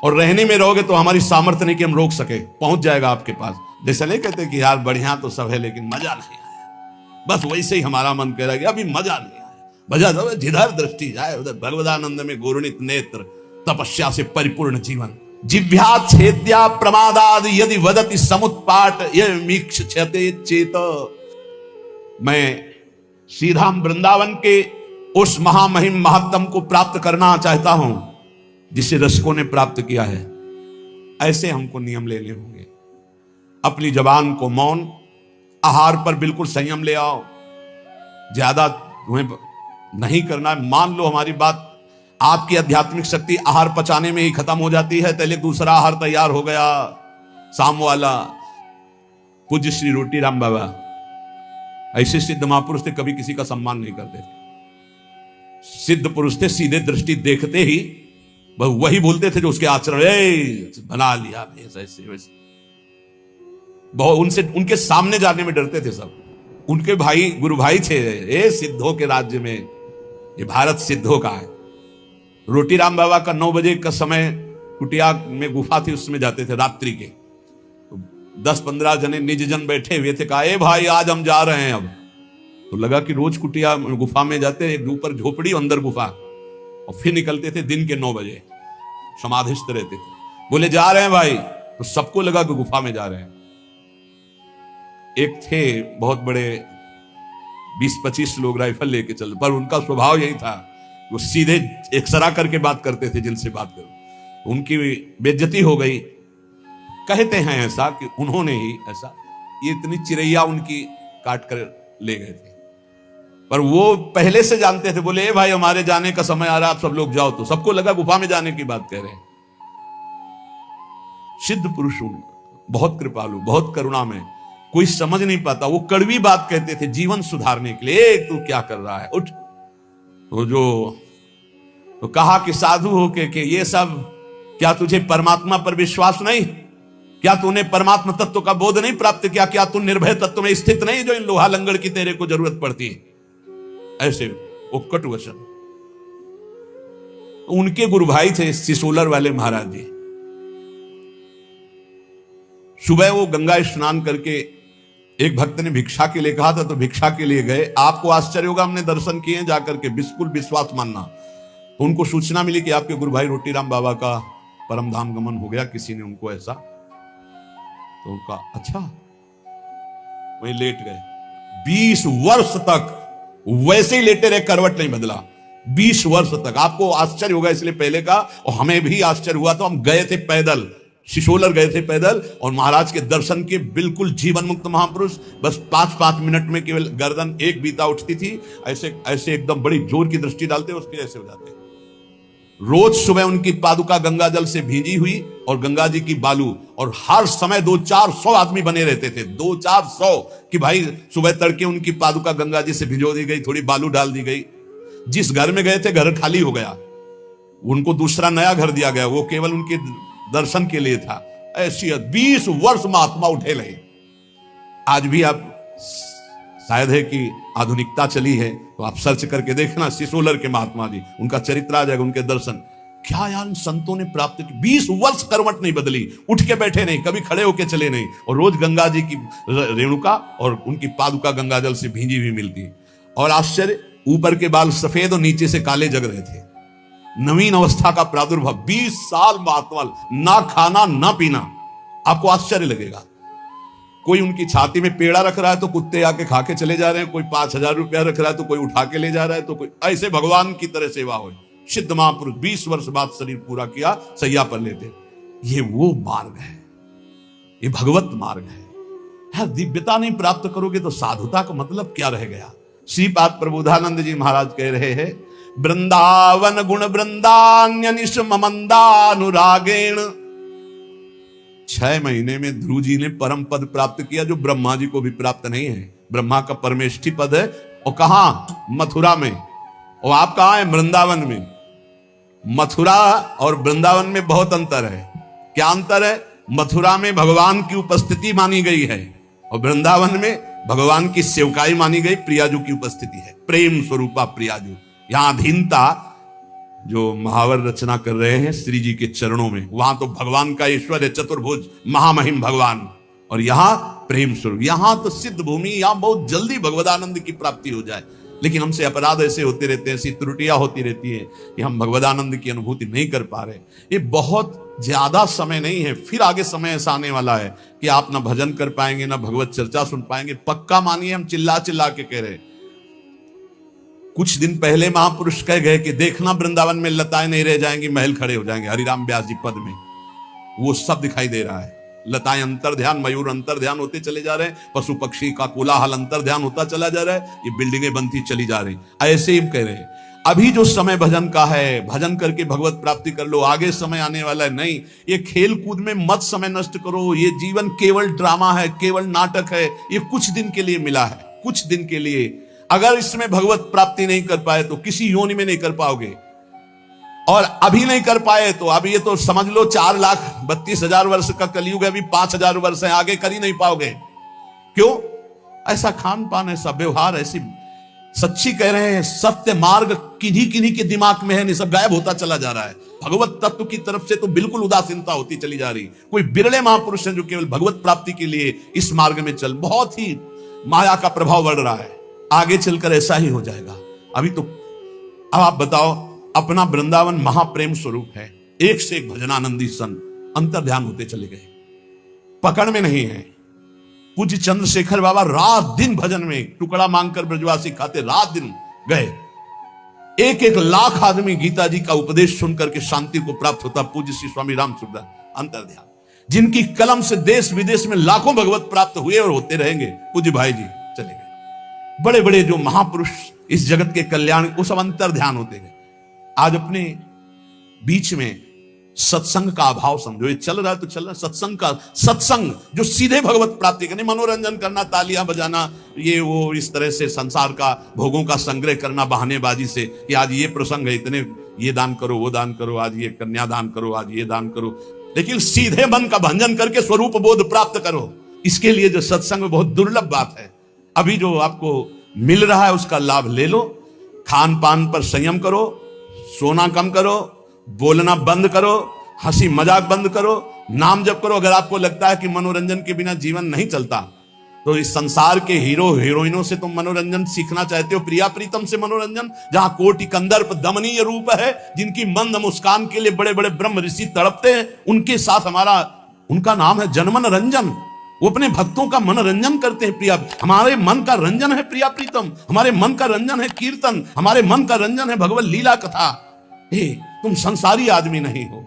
और रहने में रहोगे तो हमारी सामर्थ्य नहीं कि हम रोक सके। पहुंच जाएगा आपके पास। जैसे नहीं कहते कि यार बढ़िया तो सब है लेकिन मजा नहीं आया, बस वैसे ही हमारा मन कह रहा है कि अभी मजा नहीं आया। मजा तो जिधर दृष्टि जाए उधर भगवदानंद में घूर्णित नेत्र, तपस्या से परिपूर्ण जीवन। जिह्वा छेद्या प्रमादाद यदि वदति समुत्पाट यह मीक्ष क्षते चेत। मैं श्रीधाम वृंदावन के उस महामहिम महात्म को प्राप्त करना चाहता हूं जिसे रसिकों ने प्राप्त किया है। ऐसे हमको नियम लेने होंगे। अपनी जबान को मौन, आहार पर बिल्कुल संयम ले आओ, ज्यादा तुम्हें नहीं करना है। मान लो हमारी बात, आपकी आध्यात्मिक शक्ति आहार पचाने में ही खत्म हो जाती है, पहले दूसरा आहार तैयार हो गया। शाम वाला पूज्य श्री रोटी राम बाबा ऐसे सिद्ध महापुरुष थे, कभी किसी का सम्मान नहीं करते थे। सिद्ध पुरुष थे, सीधे दृष्टि देखते ही वही बोलते थे जो उसके आचरण, बना लिया ऐसे वैसे। बहुत उनसे, उनके सामने जाने में डरते थे सब। उनके भाई गुरु भाई थे। सिद्धों के राज्य में, ये भारत सिद्धों का है। रोटी राम बाबा का 9 बजे का समय, कुटिया में गुफा थी उसमें जाते थे रात्रि के। तो 10-15 जने निज जन बैठे हुए थे। कहा भाई आज हम जा रहे हैं। अब तो लगा कि रोज कुटिया गुफा में जाते, एक ऊपर झोपड़ी अंदर गुफा, और फिर निकलते थे दिन के 9 बजे, समाधिस्थ रहते थे। बोले जा रहे हैं भाई, तो सबको लगा कि गुफा में जा रहे हैं। एक थे बहुत बड़े 20-25 लोग राइफल लेके चल, पर उनका स्वभाव यही था, वो सीधे एक्सरा करके बात करते थे जिनसे बात करो। उनकी बेइज्जती हो गई। कहते हैं ऐसा कि उन्होंने ही ऐसा, ये इतनी चिरैया उनकी काट कर ले गए थे। पर वो पहले से जानते थे, बोले ए भाई हमारे जाने का समय आ रहा है, आप सब लोग जाओ। तो सबको लगा गुफा में जाने की बात कह रहे हैं। सिद्ध पुरुष, बहुत कृपालु, बहुत करुणा में, कोई समझ नहीं पाता। वो कड़वी बात कहते थे जीवन सुधारने के लिए, तू क्या कर रहा है, उठ। तो कहा कि साधु हो के ये सब, क्या तुझे परमात्मा पर विश्वास नहीं? क्या तूने परमात्मा तत्व का बोध नहीं प्राप्त किया? क्या तू निर्भय तत्व में स्थित नहीं जो इन लोहा लंगड़ की तेरे को जरूरत पड़ती है? ऐसे उपकट वचन। उनके गुरु भाई थे सिसोलर वाले महाराज जी। सुबह वो गंगा स्नान करके, एक भक्त ने भिक्षा के लिए कहा था तो भिक्षा के लिए गए। आपको आश्चर्य होगा, हमने दर्शन किए जाकर के, बिल्कुल विश्वास मानना। तो उनको सूचना मिली कि आपके गुरु भाई रोटीराम बाबा का परम धाम गमन हो गया, किसी ने उनको ऐसा। तो उनका अच्छा, वहीं लेट गए। 20 वर्ष तक वैसे ही लेटे रहे, करवट नहीं बदला 20 वर्ष तक। आपको आश्चर्य होगा इसलिए पहले का, और हमें भी आश्चर्य हुआ। तो हम गए थे पैदल, सिसोलर गए थे पैदल, और महाराज के दर्शन के, बिल्कुल जीवन मुक्त महापुरुष। बस 5-5 मिनट में केवल गर्दन एक बीता उठती थी, ऐसे ऐसे एकदम बड़ी जोर की दृष्टि डालते, उसके ऐसे हो जाते। रोज सुबह उनकी पादुका गंगा जल से भींजी हुई और गंगा जी की बालू, और हर समय 200-400 आदमी बने रहते थे, 200-400 कि भाई सुबह तड़के उनकी पादुका गंगा जी से भिजो दी गई, थोड़ी बालू डाल दी गई। जिस घर में गए थे घर खाली हो गया, उनको दूसरा नया घर दिया गया, वो केवल उनके दर्शन के लिए था। ऐसी 20 वर्ष महात्मा उठे रहे। आज भी आप, शायद है कि आधुनिकता चली है तो आप सर्च करके देखना, सिसोलर के महात्मा जी, उनका चरित्र आ जाएगा, उनके दर्शन। क्या यार इन संतों ने प्राप्त की, 20 वर्ष करवट नहीं बदली, उठ के बैठे नहीं, कभी खड़े होके चले नहीं, और रोज गंगा जी की रेणुका और उनकी पादुका गंगा जल से भींजी हुई मिलती। और आश्चर्य, ऊपर के बाल सफेद और नीचे से काले जग रहे थे। नवीन अवस्था का प्रादुर्भाव। 20 साल महात्मा, ना खाना ना पीना। आपको आश्चर्य लगेगा। कोई उनकी छाती में पेड़ा रख रहा है तो कुत्ते आके खा के चले जा रहे हैं, कोई 5000 रुपया रख रहा है तो कोई उठा के ले जा रहा है, तो कोई ऐसे भगवान की तरह सेवा हो। सिद्ध महापुरुष 20 वर्ष बाद शरीर पूरा किया, सैया पर लेते। ये वो मार्ग है, ये भगवत मार्ग है। दिव्यता नहीं प्राप्त करोगे तो साधुता का मतलब क्या रह गया? श्रीपाद प्रबोधानंद जी महाराज कह रहे हैं, वृंदावन गुण वृंदान्यनिश ममंदानुरागेण। 6 महीने में ध्रुव जी ने परम पद प्राप्त किया जो ब्रह्मा जी को भी प्राप्त नहीं है। ब्रह्मा का परमेष्ठी पद है, और कहां? मथुरा में। और आप कहां है? वृंदावन में। मथुरा और वृंदावन में बहुत अंतर है। क्या अंतर है? मथुरा में भगवान की उपस्थिति मानी गई है, और वृंदावन में भगवान की सेवकाई मानी गई, प्रियाजू की उपस्थिति है, प्रेम स्वरूपा प्रियाजू। यहां अधीनता, जो महावर रचना कर रहे हैं श्री जी के चरणों में, वहां तो भगवान का ऐश्वर्य, चतुर्भुज महामहिम भगवान, और यहां प्रेम स्वरूप। यहां तो सिद्ध भूमि, यहां बहुत जल्दी भगवदानंद की प्राप्ति हो जाए। लेकिन हमसे अपराध ऐसे होते रहते हैं, ऐसी त्रुटियां होती रहती हैं कि हम भगवदानंद की अनुभूति नहीं कर पा रहे। ये बहुत ज्यादा समय नहीं है, फिर आगे समय ऐसा आने वाला है कि आप ना भजन कर पाएंगे, ना भगवत चर्चा सुन पाएंगे। पक्का मानिए, हम चिल्ला चिल्ला के कह रहे। कुछ दिन पहले महापुरुष कह गए कि देखना वृंदावन में लताएं नहीं रह जाएंगी, महल खड़े हो जाएंगे। हरिराम व्यास जी पद में वो सब दिखाई दे रहा है। लताएं अंतर ध्यान, मयूर अंतर ध्यान होते चले जा रहे हैं, पशु पक्षी का कोलाहल अंतर ध्यान होता चला जा रहा है, ये बिल्डिंगें बनती चली जा रही। ऐसे ही कह रहे हैं अभी जो समय भजन का है, भजन करके भगवत प्राप्ति कर लो, आगे समय आने वाला है। नहीं, ये खेल कूद में मत समय नष्ट करो। ये जीवन केवल ड्रामा है, केवल नाटक है। ये कुछ दिन के लिए मिला है, कुछ दिन के लिए। अगर इसमें भगवत प्राप्ति नहीं कर पाए तो किसी योनि में नहीं कर पाओगे, और अभी नहीं कर पाए तो अभी ये तो समझ लो 4,32,000 वर्ष का कलयुग है, अभी 5,000 वर्ष है, आगे कर ही नहीं पाओगे। क्यों? ऐसा खान पान, ऐसा व्यवहार, ऐसी सच्ची कह रहे हैं, सत्य मार्ग किन्हीं किन्हीं के दिमाग में है, नहीं सब गायब होता चला जा रहा है। भगवत तत्व की तरफ से तो बिल्कुल उदासीनता होती चली जा रही। कोई बिरले महापुरुष हैं जो केवल भगवत प्राप्ति के लिए इस मार्ग में चल। बहुत ही माया का प्रभाव बढ़ रहा है, आगे चलकर ऐसा ही हो जाएगा। अभी तो अब आप बताओ, अपना वृंदावन महाप्रेम स्वरूप है, एक से एक भजनानंदी संत अंतर ध्यान होते चले गए, पकड़ में नहीं है। पूज्य चंद्रशेखर बाबा रात दिन भजन में टुकड़ा मांगकर ब्रजवासी खाते, रात दिन गए। 1-1 लाख आदमी गीता जी का उपदेश सुनकर के शांति को प्राप्त होता। पूज्य श्री स्वामी राम सुखदास अंतर ध्यान, जिनकी कलम से देश विदेश में लाखों भगवत प्राप्त हुए और होते रहेंगे। पूज्य भाई जी चले गए। बड़े बड़े जो महापुरुष इस जगत के कल्याण, वो सब अंतर ध्यान होते गए। आज अपने बीच में सत्संग का अभाव समझो। ये चल रहा है तो चल रहा है सत्संग का, सत्संग जो सीधे भगवत प्राप्ति करने, मनोरंजन करना, तालियां बजाना, ये वो इस तरह से संसार का भोगों का संग्रह करना बहानेबाजी से कि आज ये प्रसंग है, इतने ये दान करो, वो दान करो, आज ये कन्या दान करो, आज ये दान करो, लेकिन सीधे मन का भंजन करके स्वरूप बोध प्राप्त करो। इसके लिए जो सत्संग में बहुत दुर्लभ बात है। अभी जो आपको मिल रहा है उसका लाभ ले लो, खान पान पर संयम करो, सोना कम करो, बोलना बंद करो, हंसी मजाक बंद करो, नाम जप करो। अगर आपको लगता है कि मनोरंजन के बिना जीवन नहीं चलता, तो इस संसार के हीरो हीरोइनों से तुम मनोरंजन सीखना चाहते हो, प्रिया प्रीतम से मनोरंजन, जहां कोटि कंदर्प दमनीय रूप है, जिनकी मंद मुस्कान के लिए बड़े बड़े ब्रह्म ऋषि तड़पते हैं, उनके साथ उनका नाम है जनमन रंजन। वो अपने भक्तों का मनोरंजन करते हैं। प्रिया, हमारे मन का रंजन है प्रिया प्रीतम, हमारे मन का रंजन है कीर्तन, हमारे मन का रंजन है भगवत लीला कथा। तुम संसारी आदमी नहीं हो,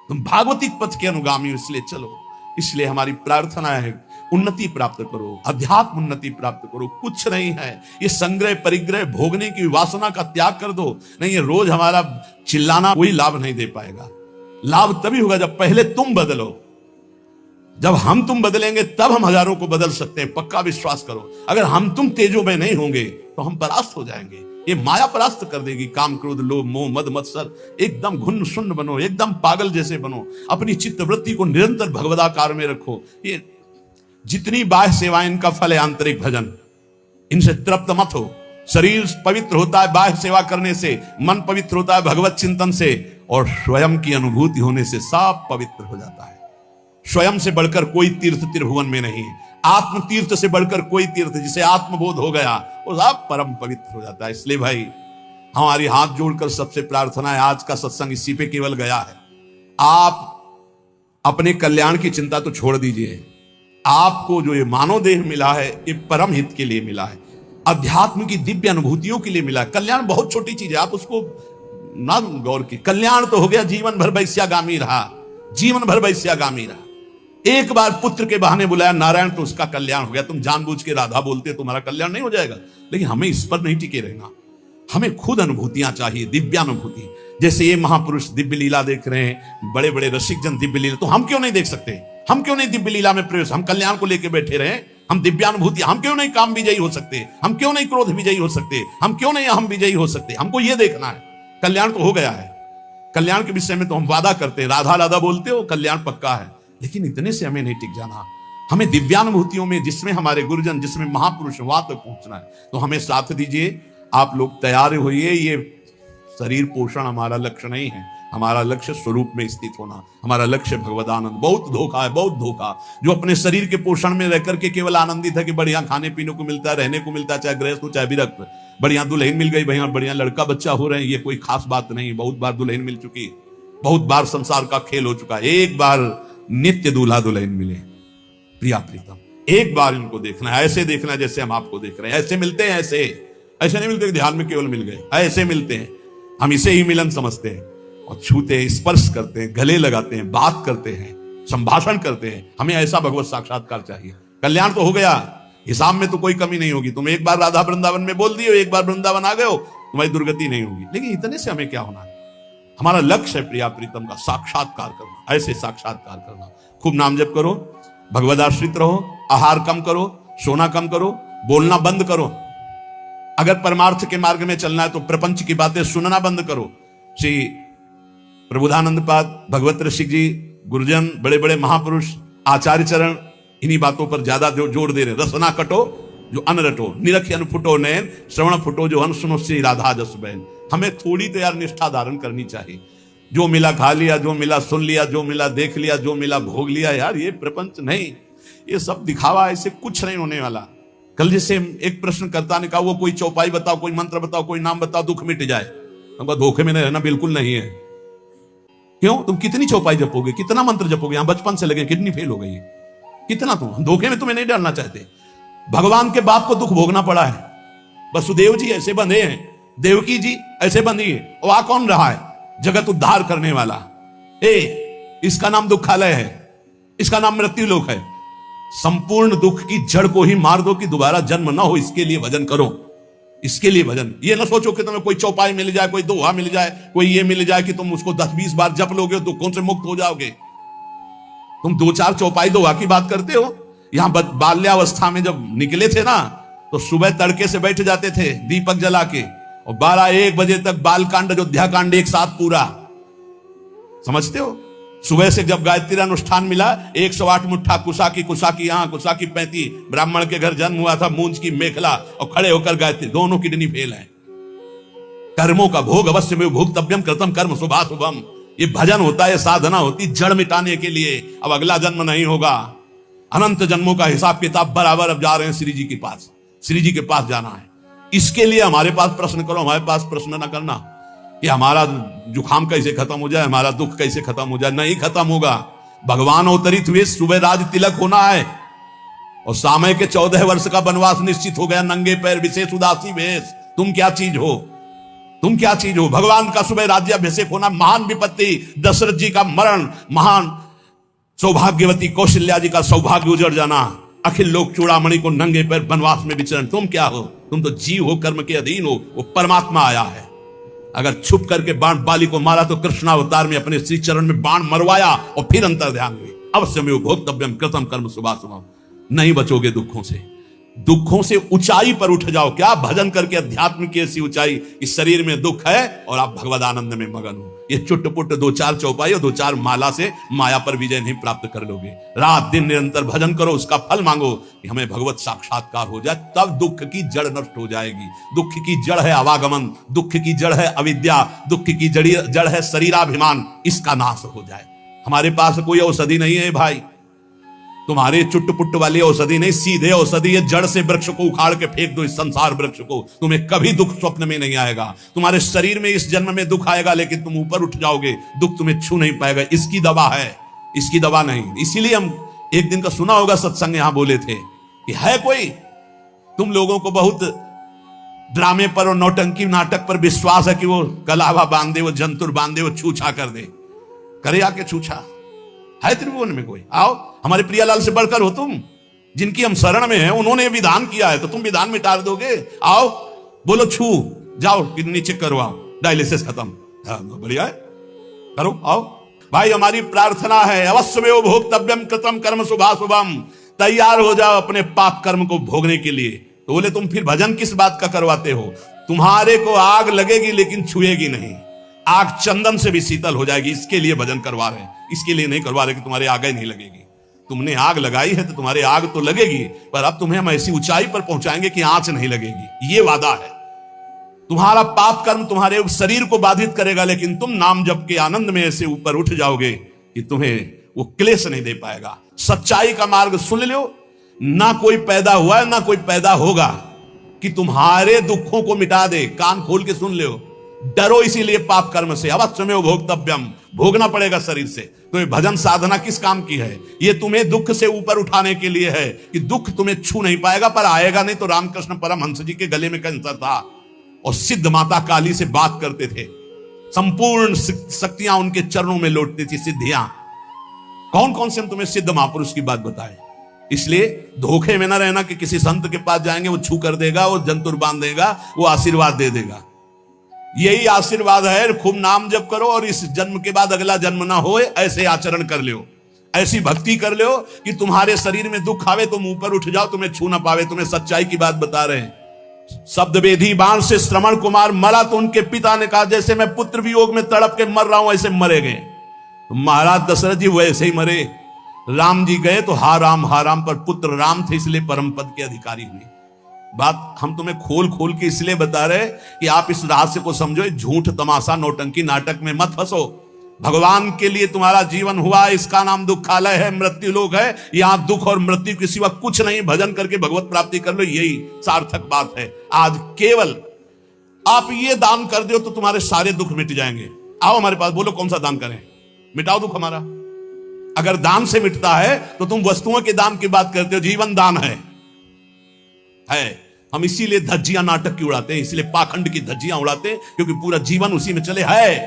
तुम भागवतिक पथ के अनुगामी हो, इसलिए चलो। इसलिए हमारी प्रार्थना है, उन्नति प्राप्त करो, अध्यात्म उन्नति प्राप्त करो। कुछ नहीं है ये संग्रह परिग्रह भोगने की वासना का त्याग कर दो। नहीं, ये रोज हमारा चिल्लाना कोई लाभ नहीं दे पाएगा। लाभ तभी होगा जब पहले तुम बदलो। जब हम तुम बदलेंगे तब हम हजारों को बदल सकते हैं, पक्का विश्वास करो। अगर हम तुम तेजो में नहीं होंगे तो हम परास्त हो जाएंगे। ये माया परास्त कर देगी। काम क्रोध लोभ मोह मद मत्सर, एकदम घुन्न शून्य बनो, एकदम पागल जैसे बनो। अपनी चित्त वृत्ति को निरंतर भगवदाकार में रखो। ये जितनी बाह्य सेवाएं, इनका फल है आंतरिक भजन। इनसे तृप्त मत हो। शरीर पवित्र होता है बाह्य सेवा करने से, मन पवित्र होता है भगवत चिंतन से, और स्वयं की अनुभूति होने से सब पवित्र हो जाता है। स्वयं से बढ़कर कोई तीर्थ त्रिभुवन में नहीं है। आत्म तीर्थ से बढ़कर कोई तीर्थ, जिसे आत्मबोध हो गया वो सब परम पवित्र हो जाता है। इसलिए भाई हमारी हाथ जोड़कर सबसे प्रार्थना है, आज का सत्संग इसी पे केवल गया है। आप अपने कल्याण की चिंता तो छोड़ दीजिए। आपको जो ये मानव देह मिला है, ये परम हित के लिए मिला है, अध्यात्म की दिव्य अनुभूतियों के लिए मिला है। कल्याण बहुत छोटी चीज है, आप उसको ना गौर की। कल्याण तो हो गया जीवन भर वैश्यागामी रहा, जीवन भर वैश्यागामी रहा। एक बार पुत्र के बहाने बुलाया नारायण तो उसका कल्याण हो गया। तुम जानबूझ के राधा बोलते तुम्हारा कल्याण नहीं हो जाएगा। लेकिन हमें इस पर नहीं टिके रहना, हमें खुद अनुभूतियां चाहिए, दिव्यानुभूति। जैसे ये महापुरुष दिव्य लीला देख रहे हैं, बड़े बड़े रसिक जन दिव्य लीला, तो हम क्यों नहीं देख सकते? हम क्यों नहीं दिव्य लीला में प्रवेश? हम कल्याण को लेकर बैठे रहे, हम दिव्यानुभूति, हम क्यों नहीं काम विजयी हो सकते? हम क्यों नहीं क्रोध विजयी हो सकते? हम क्यों नहीं अहम विजयी हो सकते? हमको ये देखना है। कल्याण तो हो गया है, कल्याण के विषय में तो हम वादा करते हैं, राधा राधा बोलते हो, कल्याण पक्का है। लेकिन इतने से हमें नहीं टिक जाना, हमें दिव्यानुभूतियों में, जिसमें हमारे गुरुजन, जिसमें महापुरुष, वहां तक पहुंचना है। तो हमें साथ दीजिए, आप लोग तैयार होइए। ये शरीर पोषण हमारा लक्ष्य नहीं है, हमारा लक्ष्य स्वरूप में स्थित होना, हमारा लक्ष्य भगवदानंद। बहुत धोखा है, बहुत धोखा। जो अपने शरीर के पोषण में रह करके केवल आनंदित है कि बढ़िया खाने पीने को मिलता है, रहने को मिलता है, चाहे गृहस्थ हो चाहे विरक्त, बढ़िया दुल्हन मिल गई, भैया बढ़िया लड़का बच्चा हो रहे हैं, ये कोई खास बात नहीं। बहुत बार दुल्हन मिल चुकी है, बहुत बार संसार का खेल हो चुका है। एक बार नित्य दूल्हा दुल्हन मिले, प्रिया प्रीतम, एक बार इनको देखना है, ऐसे देखना है जैसे हम आपको देख रहे हैं। ऐसे मिलते हैं, ऐसे नहीं मिलते ध्यान में केवल मिल गए, ऐसे मिलते हैं। हम इसे ही मिलन समझते हैं और छूते हैं, स्पर्श करते हैं, गले लगाते हैं, बात करते हैं, संभाषण करते हैं। हमें ऐसा भगवत साक्षात्कार चाहिए। कल्याण तो हो गया, हिसाब में तो कोई कमी नहीं होगी। तुम एक बार राधा वृंदावन में बोल दिए, एक बार वृंदावन आ गए हो, तुम्हारी दुर्गति नहीं होगी। लेकिन इतने से हमें क्या होना है? हमारा लक्ष्य है प्रिया प्रीतम का साक्षात्कार करना, ऐसे साक्षात्कार करना। खूब नाम जप करो, भगवदाश्रित रहो, आहार कम करो, सोना कम करो, बोलना बंद करो। अगर परमार्थ के मार्ग में चलना है तो प्रपंच की बातें सुनना बंद करो। श्री प्रबुधानंद पाद, भगवत ऋषि जी, गुरुजन, बड़े बड़े महापुरुष, आचार्य चरण इन्हीं बातों पर ज्यादा जोर दे रहे। रसना कटो जो अन रटो, निरख अन फुटो नैन, श्रवण फुटो जो अन सुनो, श्री राधा जस बहन। हमें थोड़ी तो यार निष्ठा धारण करनी चाहिए। जो मिला खा लिया, जो मिला सुन लिया, जो मिला देख लिया, जो मिला भोग लिया, यार ये प्रपंच नहीं, ये सब दिखावा, ऐसे कुछ नहीं होने वाला। कल जैसे एक प्रश्नकर्ता ने कहा, वो कोई चौपाई बताओ, कोई मंत्र बताओ, कोई नाम बताओ, दुख मिट जाए। हमको धोखे में रहना बिल्कुल नहीं है। क्यों? तुम कितनी चौपाई जपोगे, कितना मंत्र जपोगे? यहाँ बचपन से लगे, किडनी फेल हो गई है, कितना? तुम धोखे में तुम्हें नहीं डालना चाहते। भगवान के बाप को दुख भोगना पड़ा है, वसुदेव जी ऐसे बंधे हैं, देवकी जी ऐसे बंधी है, और आ कौन रहा है? जगत उद्धार करने वाला। इसका नाम दुखालय है, इसका नाम मृत्यु लोक है। संपूर्ण दुख की जड़ को ही मार दो कि दोबारा जन्म ना हो, इसके लिए भजन करो। इसके लिए भजन। ये ना सोचो कि तुम्हें कोई चौपाई मिल जाए, कोई दोहा मिल जाए, कोई ये मिल जाए कि तुम उसको 10-20 बार जप लोगे दुखों से मुक्त हो जाओगे। तुम 2-4 चौपाई दोहा की बात करते हो। यहां बाल्यावस्था में जब निकले थे ना, तो सुबह तड़के से बैठ जाते थे दीपक जला के, और 12-1 बजे तक बालकांड अयोध्या कांड एक साथ पूरा। समझते हो? सुबह से जब गायत्री अनुष्ठान मिला, 108 मुट्ठा कुसा की यहां, कुसा की 35, ब्राह्मण के घर जन्म हुआ था, मूंज की मेखला, और खड़े होकर गायत्री, दोनों किडनी फेल है। कर्मों का भोग अवश्य में भोक्तव्यम कृतम कर्म शुभाशुभम। ये भजन होता है, साधना होती जड़ मिटाने के लिए। अब अगला जन्म नहीं होगा, अनंत जन्मों का हिसाब किताब बराबर अब जा रहे हैं श्री जी के पास। श्री जी के पास जाना है। इसके लिए हमारे पास प्रश्न करो, हमारे पास प्रश्न ना करना कि हमारा जुखाम कैसे खत्म हो जाए, हमारा दुख कैसे खत्म हो जाए। नहीं खत्म होगा। भगवान अवतरित हुए, सुबह राज तिलक होना है, और सामय के 14 वर्ष का वनवास निश्चित हो गया। नंगे पैर विशेष उदासी वेश। तुम क्या चीज हो? तुम क्या चीज हो? भगवान का सुबह राज्याभिषेक होना, महान विपत्ति, दशरथ जी का मरण, महान सौभाग्यवती कौशल्या जी का सौभाग्य उजड़ जाना, अखिल लोक चूड़ामणि को नंगे पैर वनवास में विचरण। तुम क्या हो? तुम तो जीव हो, कर्म के अधीन हो। वो परमात्मा आया है। अगर छुप करके बाण बाली को मारा तो कृष्णावतार में अपने श्री चरण में बाण मरवाया, और फिर अंतर ध्यान हुई, अवश्य में भोक्तव्यम कृतम कर्म शुभाशुभम। नहीं बचोगे दुखों से। दुखों से ऊंचाई पर उठ जाओ। क्या भजन करके अध्यात्म की ऐसी ऊंचाई, इस शरीर में दुख है और आप भगवद आनंद में मगन हो। ये चुटपुट 2-4 चौपाई और 2-4 माला से माया पर विजय नहीं प्राप्त कर लोगे। रात दिन निरंतर भजन करो, उसका फल मांगो कि हमें भगवत साक्षात्कार हो जाए, तब दुख की जड़ नष्ट हो जाएगी। दुख की जड़ है आवागमन, दुख की जड़ है अविद्या, दुख की जड़ है शरीराभिमान। इसका नाश हो जाए। हमारे पास कोई औषधि नहीं है भाई, तुम्हारे चुटपुट वाली औषधि नहीं, सीधे औषधि है। जड़ से वृक्ष को उखाड़ के फेंक दो, इस संसार वृक्ष को। तुम्हें कभी दुख स्वप्न में नहीं आएगा। तुम्हारे शरीर में इस जन्म में दुख आएगा, लेकिन तुम ऊपर उठ जाओगे, दुख तुम्हें छू नहीं पाएगा। इसकी दवा है, इसकी दवा नहीं। इसीलिए हम एक दिन का सुना होगा सत्संग, यहां बोले थे कि है कोई तुम लोगों को बहुत ड्रामे पर और नौटंकी नाटक पर विश्वास है कि वो कलावा बांधे, वो जंतुर बांधे, वो छूछा कर दे। करे आके छूछा है त्रिभुवन में कोई? आओ, हमारे प्रियालाल से बढ़कर हो तुम, जिनकी हम शरण में हैं। उन्होंने विधान किया है तो तुम विधान मिटा दोगे? आओ, बोलो छू जाओ, किडनी चेक करवाओ, डायलिसिस खत्म। बढ़िया है, करो, आओ भाई। हमारी प्रार्थना है, अवश्य में भोक्तव्यम कृतम कर्म शुभाशुभम। तैयार हो जाओ अपने पाप कर्म को भोगने के लिए। तो बोले तुम फिर भजन किस बात का करवाते हो? तुम्हारे को आग लगेगी लेकिन छुएगी नहीं। आग चंदन से भी शीतल हो जाएगी, इसके लिए भजन करवा रहे हैं। इसके लिए नहीं करवा रहे कि तुम्हारे आग ही नहीं लगेगी। तुमने आग लगाई है तो तुम्हारे आग तो लगेगी, पर अब तुम्हें हम ऐसी ऊंचाई पर पहुंचाएंगे कि आंच नहीं लगेगी। ये वादा है। तुम्हारा पाप कर्म तुम्हारे शरीर को बाधित करेगा, लेकिन तुम नाम जप के आनंद में ऐसे ऊपर उठ जाओगे कि तुम्हें वो क्लेश नहीं दे पाएगा। सच्चाई का मार्ग सुन लो। ना कोई पैदा हुआ है ना कोई पैदा होगा कि तुम्हारे दुखों को मिटा दे। कान खोल के सुन लो। डरो इसीलिए पाप कर्म से, अवश्य में भोक्तव्यम, भोगना पड़ेगा शरीर से। तो ये भजन साधना किस काम की है? ये तुम्हें दुख से ऊपर उठाने के लिए है कि दुख तुम्हें छू नहीं पाएगा, पर आएगा नहीं। तो रामकृष्ण परमहंस जी के गले में कैंसर था और सिद्ध माता काली से बात करते थे। संपूर्ण शक्तियां उनके चरणों में लौटती थी, सिद्धियां। कौन कौन से हम तुम्हें सिद्ध महापुरुष की बात बताएं? इसलिए धोखे में ना रहना कि किसी संत के पास जाएंगे, वो छू कर देगा, वो जंतुर बांध देगा, वो आशीर्वाद दे देगा। यही आशीर्वाद है, खूब नाम जप करो और इस जन्म के बाद अगला जन्म ना हो, ऐसे आचरण कर लो, ऐसी भक्ति कर लो कि तुम्हारे शरीर में दुख आवे तुम ऊपर उठ जाओ, तुम्हें छू ना पावे। तुम्हें सच्चाई की बात बता रहे हैं। शब्द वेदी बाण से श्रवण कुमार मरा तो उनके पिता ने कहा, जैसे मैं पुत्र वियोग में तड़प के मर रहा हूं ऐसे मरे गए। तो महाराज दशरथ जी वैसे ही मरे। राम जी गए तो हा राम, पर पुत्र राम थे, इसलिए परम पद के अधिकारी हुए। बात हम तुम्हें खोल खोल के इसलिए बता रहे कि आप इस रहस्य को समझो। झूठ तमाशा नौटंकी नाटक में मत फंसो। भगवान के लिए तुम्हारा जीवन हुआ, इसका नाम दुखालय है, मृत्यु लोक है। यहां दुख और मृत्यु के सिवा कुछ नहीं। भजन करके भगवत प्राप्ति कर लो, यही सार्थक बात है। आज केवल आप ये दान कर दो तो तुम्हारे सारे दुख मिट जाएंगे। आओ हमारे पास, बोलो कौन सा दान करें, मिटाओ दुख हमारा। अगर दान से मिटता है तो तुम वस्तुओं के दान की बात करते हो। जीवन दान है। हम इसीलिए धज्जियां नाटक की उड़ाते हैं, इसलिए पाखंड की धज्जियां उड़ाते हैं, क्योंकि पूरा जीवन उसी में चले है।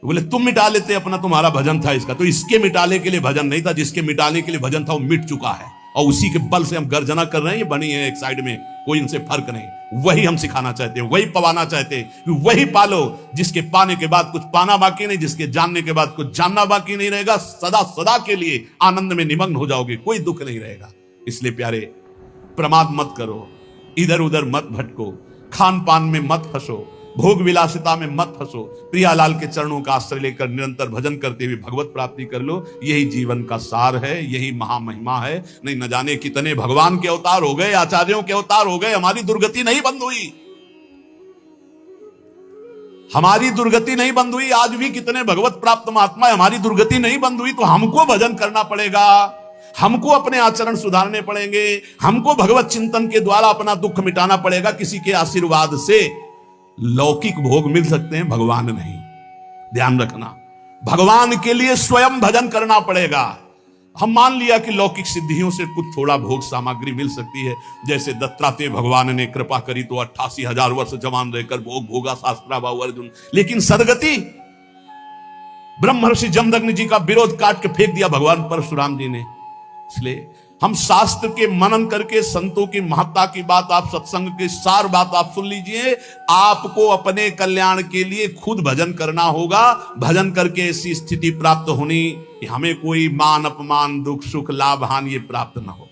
बोले तुम मिटा लेते अपना, तुम्हारा भजन था इसका। तो इसके मिटाने के लिए भजन नहीं था, जिसके मिटाने के लिए भजन था वो मिट चुका है और उसी के बल से हम गर्जना कर रहे हैं, ये बनी है एक साइड में, कोई इनसे फर्क नहीं। वही हम सिखाना चाहते हैं, वही पवाना चाहते हैं कि वही पालो जिसके पाने के बाद कुछ पाना बाकी नहीं, जिसके जानने के बाद कुछ जानना बाकी नहीं रहेगा। सदा सदा के लिए आनंद में निमग्न हो जाओगे, कोई दुख नहीं रहेगा। इसलिए प्यारे, प्रमाद मत करो, इधर उधर मत भटको, खान पान में मत फंसो, भोग विलासिता में मत फंसो। प्रियालाल के चरणों का आश्रय लेकर निरंतर भजन करते हुए भगवत प्राप्ति कर लो। यही जीवन का सार है, यही महामहिमा है। नहीं न जाने कितने भगवान के अवतार हो गए, आचार्यों के अवतार हो गए, हमारी दुर्गति नहीं बंद हुई, हमारी दुर्गति नहीं बंद हुई। आज भी कितने भगवत प्राप्त महात्मा, हमारी दुर्गति नहीं बंद हुई। तो हमको भजन करना पड़ेगा, हमको अपने आचरण सुधारने पड़ेंगे, हमको भगवत चिंतन के द्वारा अपना दुख मिटाना पड़ेगा। किसी के आशीर्वाद से लौकिक भोग मिल सकते हैं, भगवान नहीं। ध्यान रखना, भगवान के लिए स्वयं भजन करना पड़ेगा। हम मान लिया कि लौकिक सिद्धियों से कुछ थोड़ा भोग सामग्री मिल सकती है, जैसे दत्तात्रेय भगवान ने कृपा करी तो 88,000 वर्ष जवान रहकर भोग भोगा शास्त्रा बाबू अर्जुन। लेकिन सदगति, ब्रह्मर्षि जमदग्नि जी का विरोध काट के फेंक दिया भगवान परशुराम जी ने। इसलिए हम शास्त्र के मनन करके संतों की महत्ता की बात, आप सत्संग की सार बात आप सुन लीजिए। आपको अपने कल्याण के लिए खुद भजन करना होगा। भजन करके ऐसी स्थिति प्राप्त होनी कि हमें कोई मान अपमान दुख सुख लाभ हानि ये प्राप्त ना हो।